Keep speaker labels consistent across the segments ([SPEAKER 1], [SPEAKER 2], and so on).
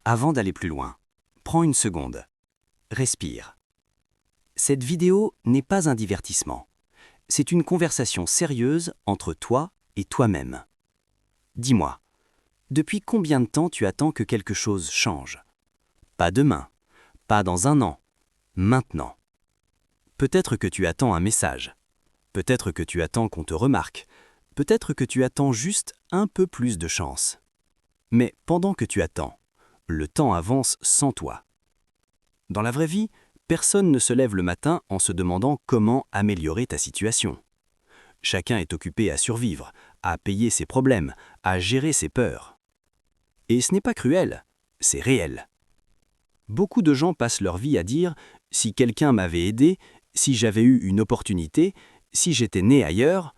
[SPEAKER 1] Avant d'aller plus loin, prends une seconde. Respire. Cette vidéo n'est pas un divertissement. C'est une conversation sérieuse entre toi et toi-même. Dis-moi, depuis combien de temps tu attends que quelque chose change? Pas demain, pas dans un an, maintenant. Peut-être que tu attends un message. Peut-être que tu attends qu'on te remarque. Peut-être que tu attends juste un peu plus de chance. Mais pendant que tu attends, le temps avance sans toi. Dans la vraie vie, personne ne se lève le matin en se demandant comment améliorer ta situation. Chacun est occupé à survivre, à payer ses problèmes, à gérer ses peurs. Et ce n'est pas cruel, c'est réel. Beaucoup de gens passent leur vie à dire « si quelqu'un m'avait aidé, si j'avais eu une opportunité, si j'étais né ailleurs ».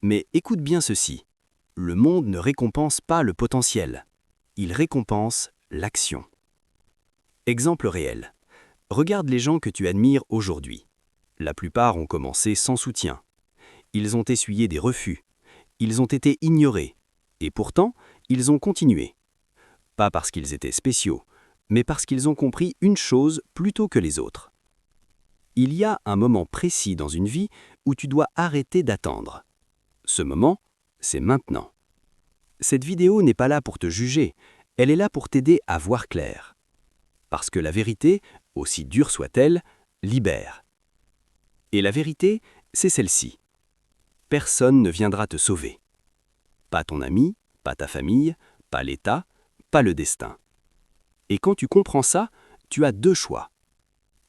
[SPEAKER 1] Mais écoute bien ceci, le monde ne récompense pas le potentiel, il récompense l'action. Exemple réel. Regarde les gens que tu admires aujourd'hui. La plupart ont commencé sans soutien. Ils ont essuyé des refus. Ils ont été ignorés. Et pourtant, ils ont continué. Pas parce qu'ils étaient spéciaux, mais parce qu'ils ont compris une chose plutôt que les autres. Il y a un moment précis dans une vie où tu dois arrêter d'attendre. Ce moment, c'est maintenant. Cette vidéo n'est pas là pour te juger, elle est là pour t'aider à voir clair. Parce que la vérité, aussi dure soit-elle, libère. Et la vérité, c'est celle-ci. Personne ne viendra te sauver. Pas ton ami, pas ta famille, pas l'État, pas le destin. Et quand tu comprends ça, tu as deux choix.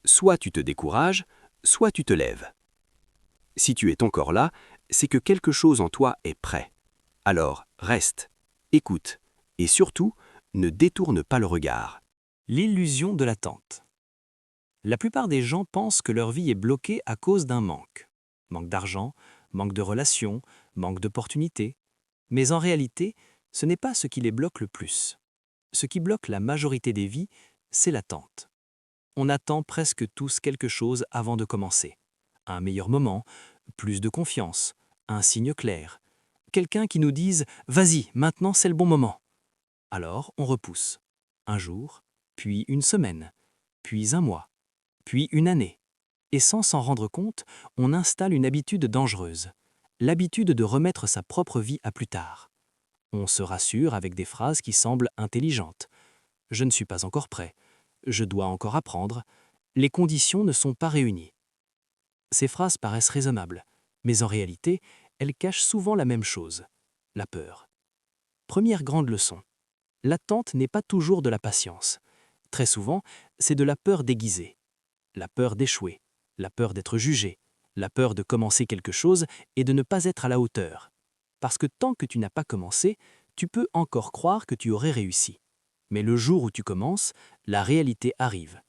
[SPEAKER 1] Soit tu te décourages, soit tu te lèves. Si tu es encore là, c'est que quelque chose en toi est prêt. Alors reste, écoute, et surtout, ne détourne pas le regard.
[SPEAKER 2] L'illusion de l'attente. La plupart des gens pensent que leur vie est bloquée à cause d'un manque. Manque d'argent, manque de relations, manque d'opportunités. Mais en réalité, ce n'est pas ce qui les bloque le plus. Ce qui bloque la majorité des vies, c'est l'attente. On attend presque tous quelque chose avant de commencer. Un meilleur moment, plus de confiance, un signe clair. Quelqu'un qui nous dise « Vas-y, maintenant c'est le bon moment ». Alors on repousse. Un jour, puis une semaine, puis un mois, puis une année. Et sans s'en rendre compte, on installe une habitude dangereuse, l'habitude de remettre sa propre vie à plus tard. On se rassure avec des phrases qui semblent intelligentes. « Je ne suis pas encore prêt. Je dois encore apprendre. Les conditions ne sont pas réunies. » Ces phrases paraissent raisonnables, mais en réalité, elles cachent souvent la même chose, la peur. Première grande leçon. L'attente n'est pas toujours de la patience. Très souvent, c'est de la peur déguisée. La peur d'échouer, la peur d'être jugé, la peur de commencer quelque chose et de ne pas être à la hauteur. Parce que tant que tu n'as pas commencé, tu peux encore croire que tu aurais réussi. Mais le jour où tu commences, la réalité arrive.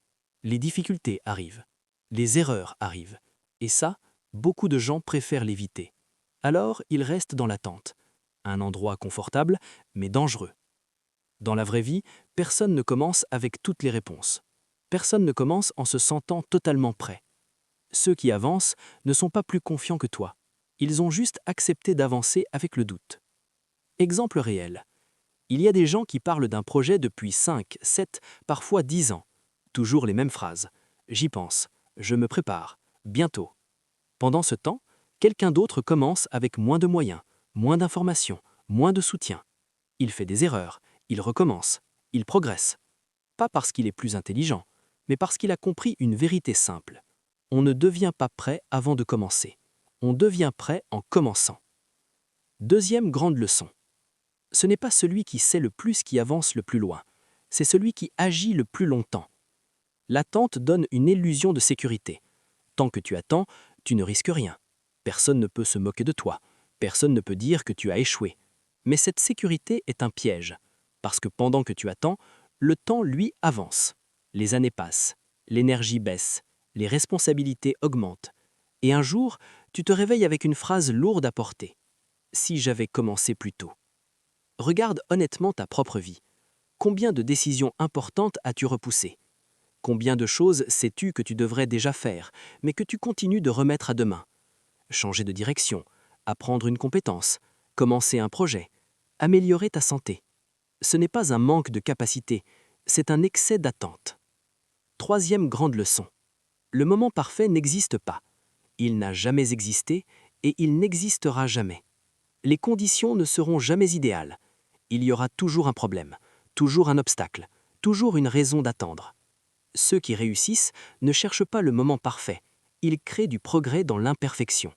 [SPEAKER 2] Les difficultés arrivent. Les erreurs arrivent. Et ça, beaucoup de gens préfèrent l'éviter. Alors, ils restent dans l'attente. Un endroit confortable, mais dangereux. Dans la vraie vie, personne ne commence avec toutes les réponses. Personne ne commence en se sentant totalement prêt. Ceux qui avancent ne sont pas plus confiants que toi. Ils ont juste accepté d'avancer avec le doute. Exemple réel. Il y a des gens qui parlent d'un projet depuis 5, 7, parfois 10 ans. Toujours les mêmes phrases. J'y pense, je me prépare, bientôt. Pendant ce temps, quelqu'un d'autre commence avec moins de moyens, moins d'informations, moins de soutien. Il fait des erreurs, il recommence, il progresse. Pas parce qu'il est plus intelligent, mais parce qu'il a compris une vérité simple. On ne devient pas prêt avant de commencer. On devient prêt en commençant. Deuxième grande leçon. Ce n'est pas celui qui sait le plus qui avance le plus loin. C'est celui qui agit le plus longtemps. L'attente donne une illusion de sécurité. Tant que tu attends, tu ne risques rien. Personne ne peut se moquer de toi. Personne ne peut dire que tu as échoué. Mais cette sécurité est un piège. Parce que pendant que tu attends, le temps, lui, avance. Les années passent, l'énergie baisse, les responsabilités augmentent. Et un jour, tu te réveilles avec une phrase lourde à porter. « Si j'avais commencé plus tôt ». Regarde honnêtement ta propre vie. Combien de décisions importantes as-tu repoussées? Combien de choses sais-tu que tu devrais déjà faire, mais que tu continues de remettre à demain? Changer de direction, apprendre une compétence, commencer un projet, améliorer ta santé. Ce n'est pas un manque de capacité, c'est un excès d'attente. Troisième grande leçon. Le moment parfait n'existe pas. Il n'a jamais existé et il n'existera jamais. Les conditions ne seront jamais idéales. Il y aura toujours un problème, toujours un obstacle, toujours une raison d'attendre. Ceux qui réussissent ne cherchent pas le moment parfait. Ils créent du progrès dans l'imperfection.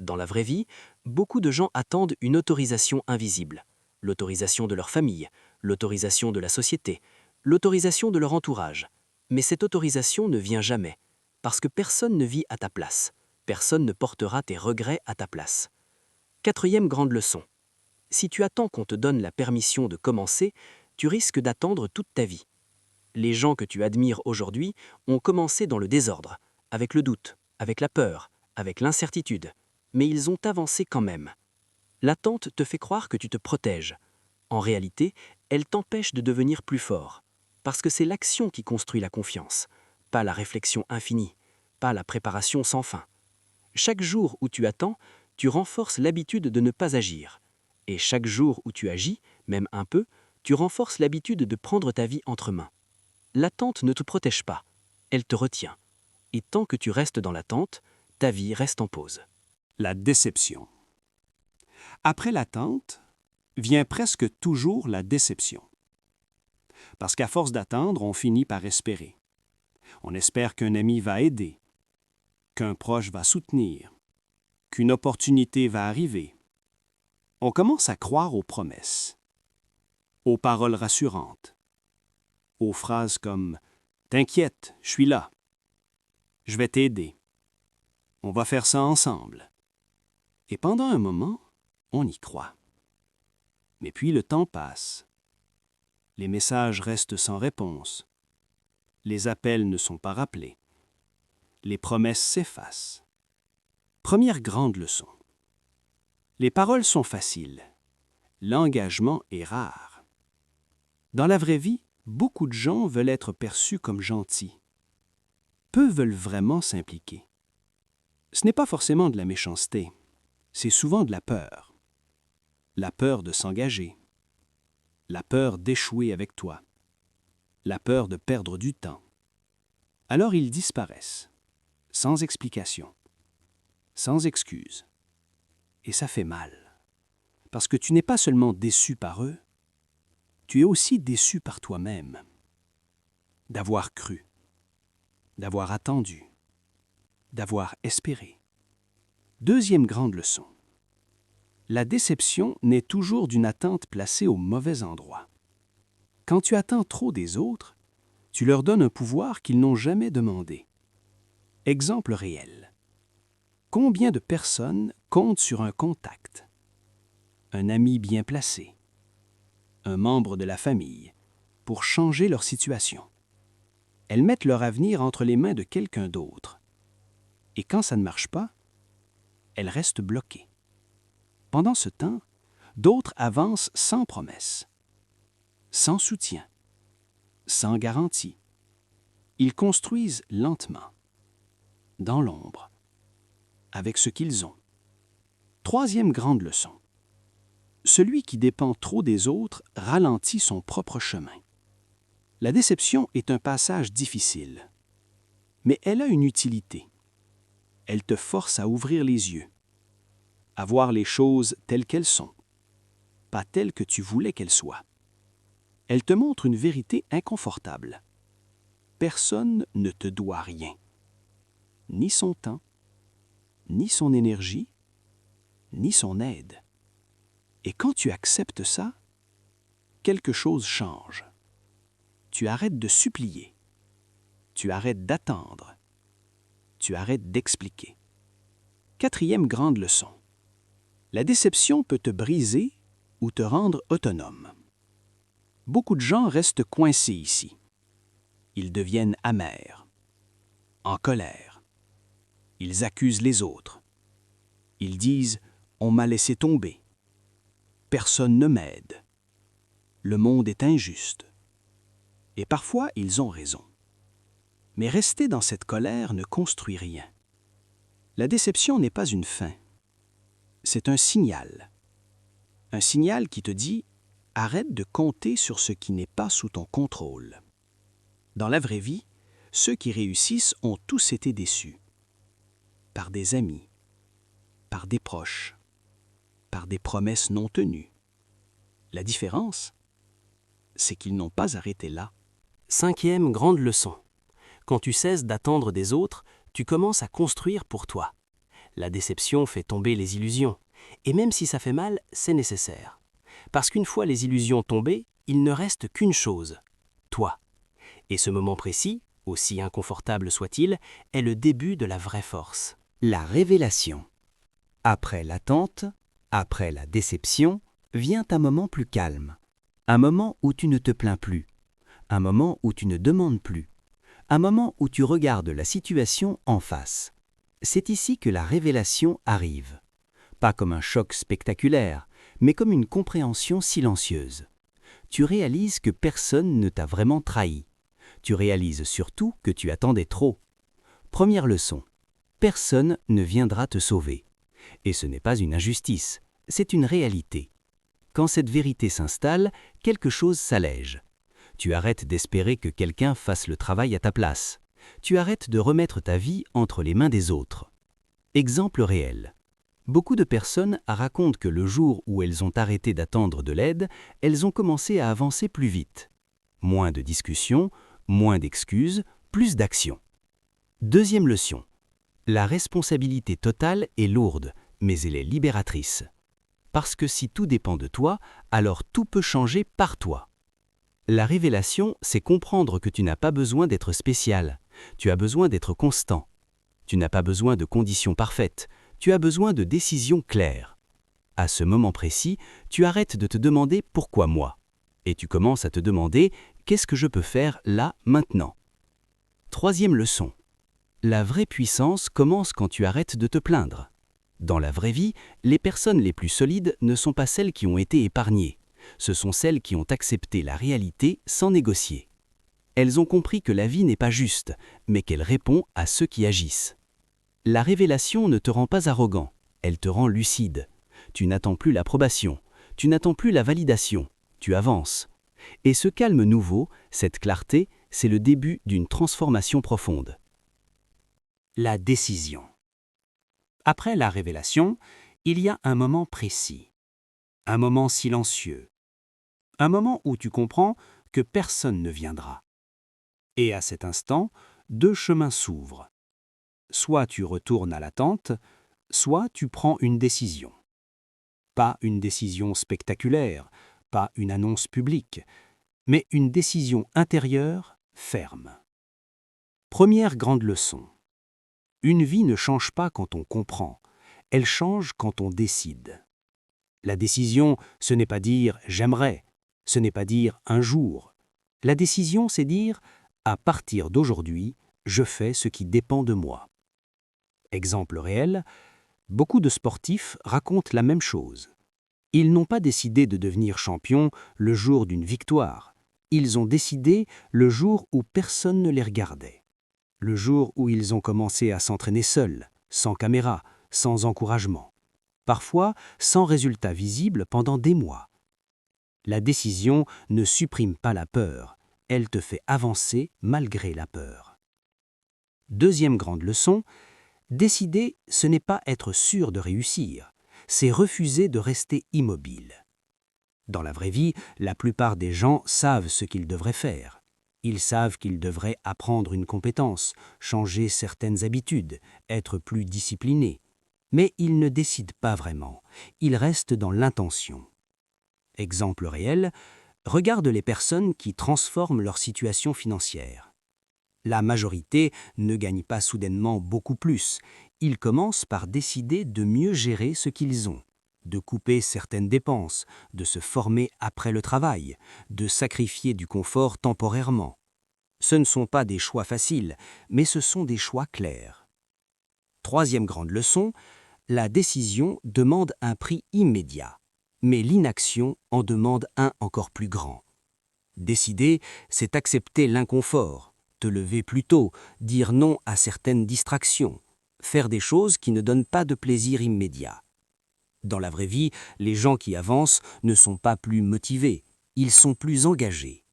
[SPEAKER 2] Dans la vraie vie, beaucoup de gens attendent une autorisation invisible. L'autorisation de leur famille, l'autorisation de la société, l'autorisation de leur entourage. Mais cette autorisation ne vient jamais, parce que personne ne vit à ta place. Personne ne portera tes regrets à ta place. Quatrième grande leçon. Si tu attends qu'on te donne la permission de commencer, tu risques d'attendre toute ta vie. Les gens que tu admires aujourd'hui ont commencé dans le désordre, avec le doute, avec la peur, avec l'incertitude, mais ils ont avancé quand même. L'attente te fait croire que tu te protèges. En réalité, elle t'empêche de devenir plus fort, parce que c'est l'action qui construit la confiance, pas la réflexion infinie, pas la préparation sans fin. Chaque jour où tu attends, tu renforces l'habitude de ne pas agir. Et chaque jour où tu agis, même un peu, tu renforces l'habitude de prendre ta vie entre mains. L'attente ne te protège pas, elle te retient. Et tant que tu restes dans l'attente, ta vie reste en pause.
[SPEAKER 3] La déception. Après l'attente, vient presque toujours la déception. Parce qu'à force d'attendre, on finit par espérer. On espère qu'un ami va aider, qu'un proche va soutenir, qu'une opportunité va arriver. On commence à croire aux promesses, aux paroles rassurantes, aux phrases comme « T'inquiète, je suis là. Je vais t'aider. On va faire ça ensemble. » Et pendant un moment, on y croit. Mais puis le temps passe. Les messages restent sans réponse. Les appels ne sont pas rappelés. Les promesses s'effacent. Première grande leçon. Les paroles sont faciles. L'engagement est rare. Dans la vraie vie, beaucoup de gens veulent être perçus comme gentils. Peu veulent vraiment s'impliquer. Ce n'est pas forcément de la méchanceté, c'est souvent de la peur. La peur de s'engager, la peur d'échouer avec toi, la peur de perdre du temps. Alors ils disparaissent, sans explication, sans excuse. Et ça fait mal, parce que tu n'es pas seulement déçu par eux, tu es aussi déçu par toi-même, d'avoir cru, d'avoir attendu, d'avoir espéré. Deuxième grande leçon. La déception naît toujours d'une attente placée au mauvais endroit. Quand tu attends trop des autres, tu leur donnes un pouvoir qu'ils n'ont jamais demandé. Exemple réel. Combien de personnes comptent sur un contact, un ami bien placé, un membre de la famille, pour changer leur situation? Elles mettent leur avenir entre les mains de quelqu'un d'autre. Et quand ça ne marche pas, elles restent bloquées. Pendant ce temps, d'autres avancent sans promesse, sans soutien, sans garantie. Ils construisent lentement, dans l'ombre, avec ce qu'ils ont. Troisième grande leçon. Celui qui dépend trop des autres ralentit son propre chemin. La déception est un passage difficile, mais elle a une utilité. Elle te force à ouvrir les yeux, à voir les choses telles qu'elles sont, pas telles que tu voulais qu'elles soient. Elle te montre une vérité inconfortable. Personne ne te doit rien, ni son temps, ni son énergie, ni son aide. Et quand tu acceptes ça, quelque chose change. Tu arrêtes de supplier, tu arrêtes d'attendre, tu arrêtes d'expliquer. Quatrième grande leçon. La déception peut te briser ou te rendre autonome. Beaucoup de gens restent coincés ici. Ils deviennent amers, en colère. Ils accusent les autres. Ils disent « on m'a laissé tomber »,« personne ne m'aide »,« le monde est injuste ». Et parfois, ils ont raison. Mais rester dans cette colère ne construit rien. La déception n'est pas une fin. C'est un signal. Un signal qui te dit « Arrête de compter sur ce qui n'est pas sous ton contrôle. Dans la vraie vie, ceux qui réussissent ont tous été déçus. Par des amis, par des proches, par des promesses non tenues. La différence, c'est qu'ils n'ont pas arrêté là.
[SPEAKER 1] 5e grande leçon. Quand tu cesses d'attendre des autres, tu commences à construire pour toi. La déception fait tomber les illusions. Et même si ça fait mal, c'est nécessaire. Parce qu'une fois les illusions tombées, il ne reste qu'une chose, toi. Et ce moment précis, aussi inconfortable soit-il, est le début de la vraie force. La révélation. Après l'attente, après la déception, vient un moment plus calme. Un moment où tu ne te plains plus. Un moment où tu ne demandes plus. Un moment où tu regardes la situation en face. C'est ici que la révélation arrive. Pas comme un choc spectaculaire, mais comme une compréhension silencieuse. Tu réalises que personne ne t'a vraiment trahi. Tu réalises surtout que tu attendais trop. Première leçon. Personne ne viendra te sauver. Et ce n'est pas une injustice, c'est une réalité. Quand cette vérité s'installe, quelque chose s'allège. Tu arrêtes d'espérer que quelqu'un fasse le travail à ta place. Tu arrêtes de remettre ta vie entre les mains des autres. Exemple réel. Beaucoup de personnes racontent que le jour où elles ont arrêté d'attendre de l'aide, elles ont commencé à avancer plus vite. Moins de discussions, moins d'excuses, plus d'actions. Deuxième leçon. La responsabilité totale est lourde, mais elle est libératrice. Parce que si tout dépend de toi, alors tout peut changer par toi. La révélation, c'est comprendre que tu n'as pas besoin d'être spécial. Tu as besoin d'être constant. Tu n'as pas besoin de conditions parfaites. Tu as besoin de décisions claires. À ce moment précis, tu arrêtes de te demander « pourquoi moi ?» et tu commences à te demander « qu'est-ce que je peux faire là, maintenant ?» Troisième leçon. La vraie puissance commence quand tu arrêtes de te plaindre. Dans la vraie vie, les personnes les plus solides ne sont pas celles qui ont été épargnées. Ce sont celles qui ont accepté la réalité sans négocier. Elles ont compris que la vie n'est pas juste, mais qu'elle répond à ceux qui agissent. La révélation ne te rend pas arrogant, elle te rend lucide. Tu n'attends plus l'approbation, tu n'attends plus la validation, tu avances. Et ce calme nouveau, cette clarté, c'est le début d'une transformation profonde. La décision. Après la révélation, il y a un moment précis, un moment silencieux, un moment où tu comprends que personne ne viendra. Et à cet instant, deux chemins s'ouvrent. Soit tu retournes à l'attente, soit tu prends une décision. Pas une décision spectaculaire, pas une annonce publique, mais une décision intérieure, ferme. Première grande leçon. Une vie ne change pas quand on comprend, elle change quand on décide. La décision, ce n'est pas dire « j'aimerais », ce n'est pas dire « un jour ». La décision, c'est dire « à partir d'aujourd'hui, je fais ce qui dépend de moi ». Exemple réel, beaucoup de sportifs racontent la même chose. Ils n'ont pas décidé de devenir champions le jour d'une victoire. Ils ont décidé le jour où personne ne les regardait. Le jour où ils ont commencé à s'entraîner seuls, sans caméra, sans encouragement. Parfois sans résultat visible pendant des mois. La décision ne supprime pas la peur, elle te fait avancer malgré la peur. Deuxième grande leçon, décider, ce n'est pas être sûr de réussir, c'est refuser de rester immobile. Dans la vraie vie, la plupart des gens savent ce qu'ils devraient faire. Ils savent qu'ils devraient apprendre une compétence, changer certaines habitudes, être plus disciplinés. Mais ils ne décident pas vraiment, ils restent dans l'intention. Exemple réel, regarde les personnes qui transforment leur situation financière. La majorité ne gagne pas soudainement beaucoup plus. Ils commencent par décider de mieux gérer ce qu'ils ont, de couper certaines dépenses, de se former après le travail, de sacrifier du confort temporairement. Ce ne sont pas des choix faciles, mais ce sont des choix clairs. Troisième grande leçon, la décision demande un prix immédiat, mais l'inaction en demande un encore plus grand. Décider, c'est accepter l'inconfort, te lever plus tôt, dire non à certaines distractions, faire des choses qui ne donnent pas de plaisir immédiat. Dans la vraie vie, les gens qui avancent ne sont pas plus motivés, ils sont plus engagés.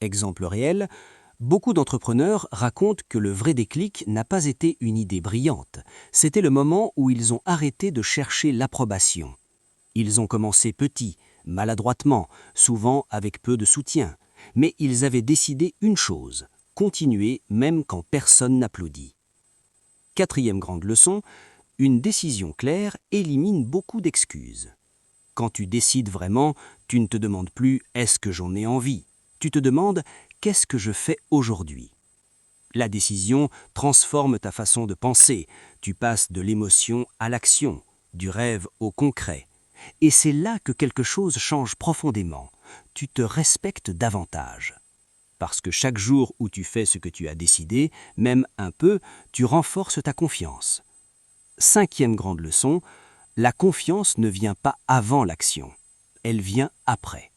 [SPEAKER 1] Exemple réel, beaucoup d'entrepreneurs racontent que le vrai déclic n'a pas été une idée brillante, c'était le moment où ils ont arrêté de chercher l'approbation. Ils ont commencé petits, maladroitement, souvent avec peu de soutien, mais ils avaient décidé une chose, continuer même quand personne n'applaudit. Quatrième grande leçon, une décision claire élimine beaucoup d'excuses. Quand tu décides vraiment, tu ne te demandes plus « est-ce que j'en ai envie ?», tu te demandes « qu'est-ce que je fais aujourd'hui ?» La décision transforme ta façon de penser, tu passes de l'émotion à l'action, du rêve au concret. Et c'est là que quelque chose change profondément, tu te respectes davantage. Parce que chaque jour où tu fais ce que tu as décidé, même un peu, tu renforces ta confiance. Cinquième grande leçon, la confiance ne vient pas avant l'action, elle vient après.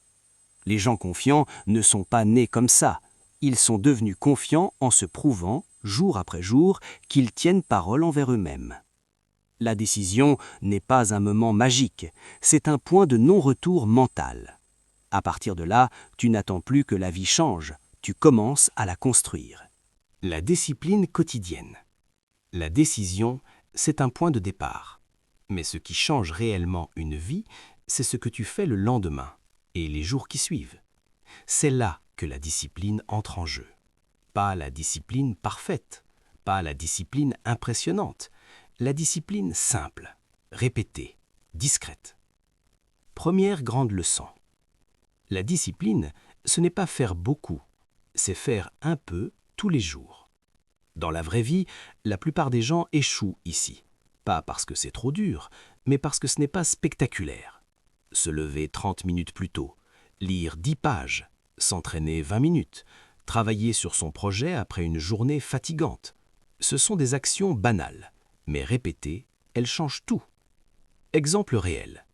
[SPEAKER 1] Les gens confiants ne sont pas nés comme ça, ils sont devenus confiants en se prouvant, jour après jour, qu'ils tiennent parole envers eux-mêmes. La décision n'est pas un moment magique, c'est un point de non-retour mental. À partir de là, tu n'attends plus que la vie change, tu commences à la construire. La discipline quotidienne. La décision, c'est un point de départ. Mais ce qui change réellement une vie, c'est ce que tu fais le lendemain et les jours qui suivent. C'est là que la discipline entre en jeu. Pas la discipline parfaite, pas la discipline impressionnante, la discipline simple, répétée, discrète. Première grande leçon. La discipline, ce n'est pas faire beaucoup, c'est faire un peu tous les jours. Dans la vraie vie, la plupart des gens échouent ici. Pas parce que c'est trop dur, mais parce que ce n'est pas spectaculaire. Se lever 30 minutes plus tôt, lire 10 pages, s'entraîner 20 minutes, travailler sur son projet après une journée fatigante. Ce sont des actions banales, mais répétées, elles changent tout. Exemple réel.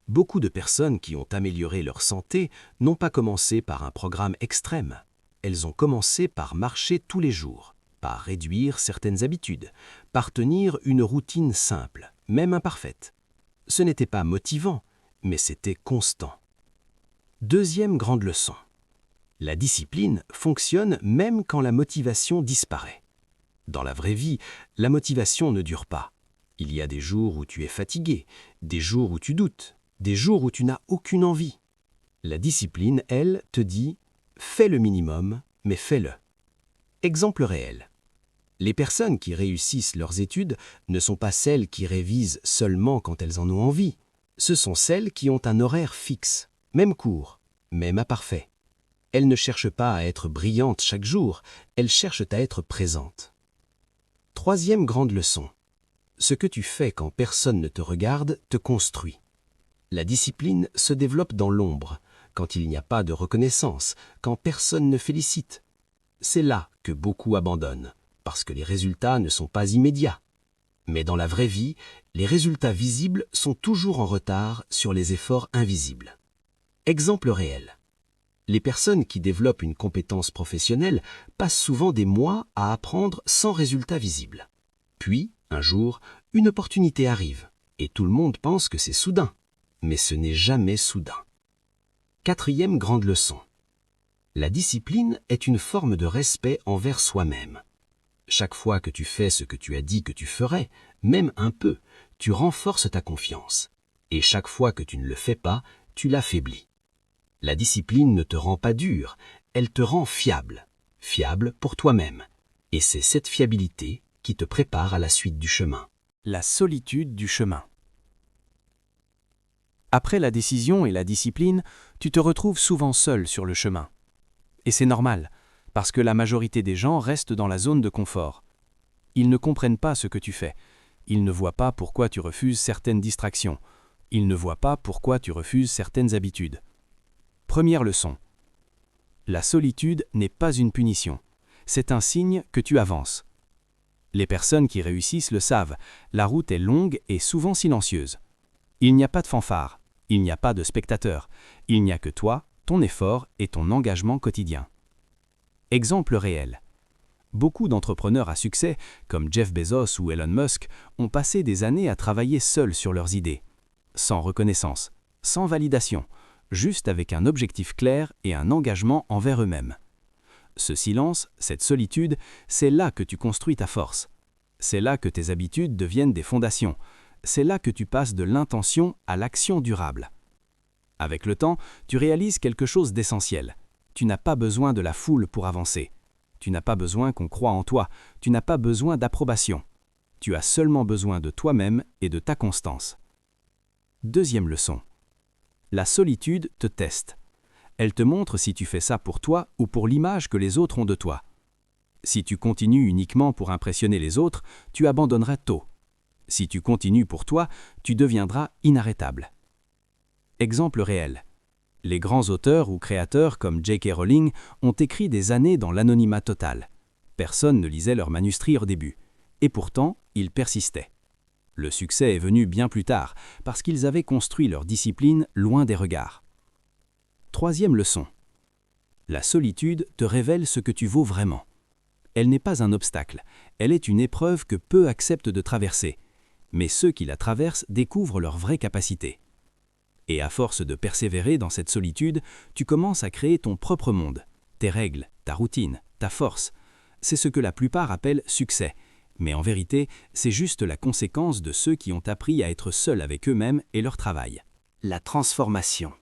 [SPEAKER 1] Beaucoup de personnes qui ont amélioré leur santé n'ont pas commencé par un programme extrême. Elles ont commencé par marcher tous les jours, par réduire certaines habitudes, par tenir une routine simple, même imparfaite. Ce n'était pas motivant, mais c'était constant. Deuxième grande leçon. La discipline fonctionne même quand la motivation disparaît. Dans la vraie vie, la motivation ne dure pas. Il y a des jours où tu es fatigué, des jours où tu doutes, des jours où tu n'as aucune envie. La discipline, elle, te dit « fais le minimum, mais fais-le ». Exemple réel. Les personnes qui réussissent leurs études ne sont pas celles qui révisent seulement quand elles en ont envie. Ce sont celles qui ont un horaire fixe, même court, même imparfait. Elles ne cherchent pas à être brillantes chaque jour, elles cherchent à être présentes. Troisième grande leçon. Ce que tu fais quand personne ne te regarde te construit. La discipline se développe dans l'ombre, quand il n'y a pas de reconnaissance, quand personne ne félicite. C'est là que beaucoup abandonnent, parce que les résultats ne sont pas immédiats. Mais dans la vraie vie, les résultats visibles sont toujours en retard sur les efforts invisibles. Exemple réel. Les personnes qui développent une compétence professionnelle passent souvent des mois à apprendre sans résultat visible. Puis, un jour, une opportunité arrive, et tout le monde pense que c'est soudain. Mais ce n'est jamais soudain. Quatrième grande leçon. La discipline est une forme de respect envers soi-même. Chaque fois que tu fais ce que tu as dit que tu ferais, même un peu, tu renforces ta confiance. Et chaque fois que tu ne le fais pas, tu l'affaiblis. La discipline ne te rend pas dur, elle te rend fiable. Fiable pour toi-même. Et c'est cette fiabilité qui te prépare à la suite du chemin.
[SPEAKER 2] La solitude du chemin. Après la décision et la discipline, tu te retrouves souvent seul sur le chemin. Et c'est normal, parce que la majorité des gens restent dans la zone de confort. Ils ne comprennent pas ce que tu fais. Ils ne voient pas pourquoi tu refuses certaines distractions. Ils ne voient pas pourquoi tu refuses certaines habitudes. Première leçon. La solitude n'est pas une punition. C'est un signe que tu avances. Les personnes qui réussissent le savent, la route est longue et souvent silencieuse. Il n'y a pas de fanfare, il n'y a pas de spectateurs, il n'y a que toi, ton effort et ton engagement quotidien. Exemple réel. Beaucoup d'entrepreneurs à succès, comme Jeff Bezos ou Elon Musk, ont passé des années à travailler seuls sur leurs idées. Sans reconnaissance, sans validation,
[SPEAKER 4] juste avec un objectif clair et un engagement envers eux-mêmes. Ce silence, cette solitude, c'est là que tu construis ta force. C'est là que tes habitudes deviennent des fondations. C'est là que tu passes de l'intention à l'action durable. Avec le temps, tu réalises quelque chose d'essentiel. Tu n'as pas besoin de la foule pour avancer. Tu n'as pas besoin qu'on croie en toi. Tu n'as pas besoin d'approbation. Tu as seulement besoin de toi-même et de ta constance. Deuxième leçon. La solitude te teste. Elle te montre si tu fais ça pour toi ou pour l'image que les autres ont de toi. Si tu continues uniquement pour impressionner les autres, tu abandonneras tôt. Si tu continues pour toi, tu deviendras inarrêtable. Exemple réel. Les grands auteurs ou créateurs comme J.K. Rowling ont écrit des années dans l'anonymat total. Personne ne lisait leurs manuscrits au début. Et pourtant, ils persistaient. Le succès est venu bien plus tard, parce qu'ils avaient construit leur discipline loin des regards. Troisième leçon. La solitude te révèle ce que tu vaux vraiment. Elle n'est pas un obstacle, elle est une épreuve que peu acceptent de traverser. Mais ceux qui la traversent découvrent leurs vraies capacités. Et à force de persévérer dans cette solitude, tu commences à créer ton propre monde, tes règles, ta routine, ta force. C'est ce que la plupart appellent succès. Mais en vérité, c'est juste la conséquence de ceux qui ont appris à être seuls avec eux-mêmes et leur travail.
[SPEAKER 1] La transformation.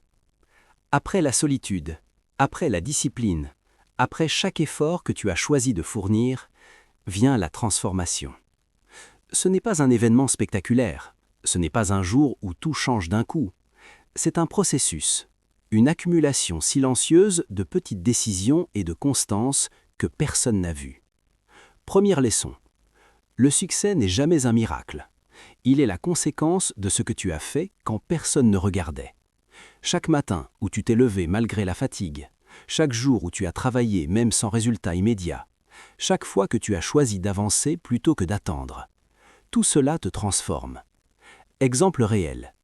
[SPEAKER 1] Après la solitude, après la discipline, après chaque effort que tu as choisi de fournir, vient la transformation. Ce n'est pas un événement spectaculaire, ce n'est pas un jour où tout change d'un coup. C'est un processus, une accumulation silencieuse de petites décisions et de constances que personne n'a vues. Première leçon. Le succès n'est jamais un miracle. Il est la conséquence de ce que tu as fait quand personne ne regardait. Chaque matin où tu t'es levé malgré la fatigue, chaque jour où tu as travaillé même sans résultat immédiat, chaque fois que tu as choisi d'avancer plutôt que d'attendre. Tout cela te transforme. Exemple réel.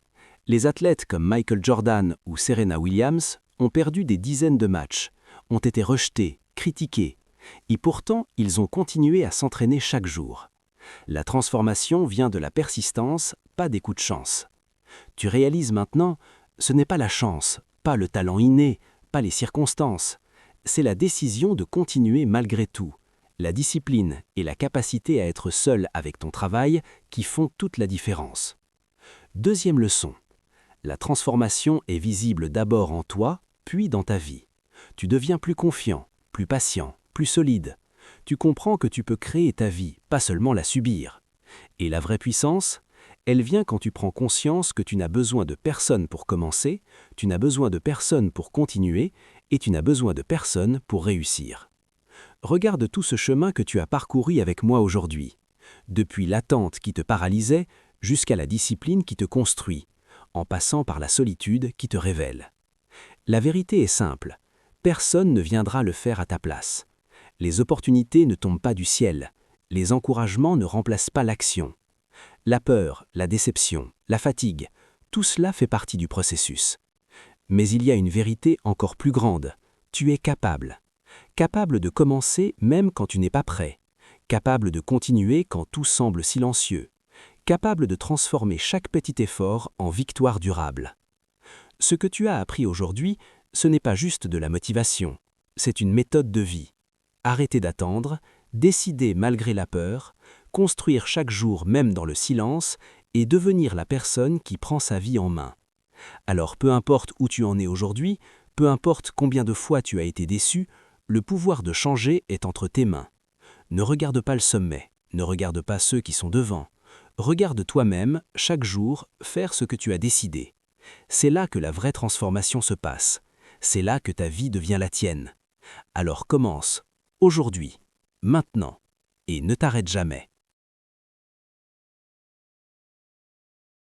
[SPEAKER 1] Les athlètes comme Michael Jordan ou Serena Williams ont perdu des dizaines de matchs, ont été rejetés, critiqués, et pourtant ils ont continué à s'entraîner chaque jour. La transformation vient de la persistance, pas des coups de chance. Tu réalises maintenant, ce n'est pas la chance, pas le talent inné, pas les circonstances. C'est la décision de continuer malgré tout, la discipline et la capacité à être seul avec ton travail qui font toute la différence. Deuxième leçon. La transformation est visible d'abord en toi, puis dans ta vie. Tu deviens plus confiant, plus patient, plus solide. Tu comprends que tu peux créer ta vie, pas seulement la subir. Et la vraie puissance, elle vient quand tu prends conscience que tu n'as besoin de personne pour commencer, tu n'as besoin de personne pour continuer, et tu n'as besoin de personne pour réussir. Regarde tout ce chemin que tu as parcouru avec moi aujourd'hui, depuis l'attente qui te paralysait jusqu'à la discipline qui te construit, en passant par la solitude qui te révèle. La vérité est simple, personne ne viendra le faire à ta place. Les opportunités ne tombent pas du ciel, les encouragements ne remplacent pas l'action. La peur, la déception, la fatigue, tout cela fait partie du processus. Mais il y a une vérité encore plus grande, tu es capable. Capable de commencer même quand tu n'es pas prêt, capable de continuer quand tout semble silencieux, capable de transformer chaque petit effort en victoire durable. Ce que tu as appris aujourd'hui, ce n'est pas juste de la motivation, c'est une méthode de vie. Arrêter d'attendre, décider malgré la peur, construire chaque jour même dans le silence et devenir la personne qui prend sa vie en main. Alors peu importe où tu en es aujourd'hui, peu importe combien de fois tu as été déçu, le pouvoir de changer est entre tes mains. Ne regarde pas le sommet, ne regarde pas ceux qui sont devant. Regarde toi-même, chaque jour, faire ce que tu as décidé. C'est là que la vraie transformation se passe. C'est là que ta vie devient la tienne. Alors commence, aujourd'hui, maintenant, et ne t'arrête jamais.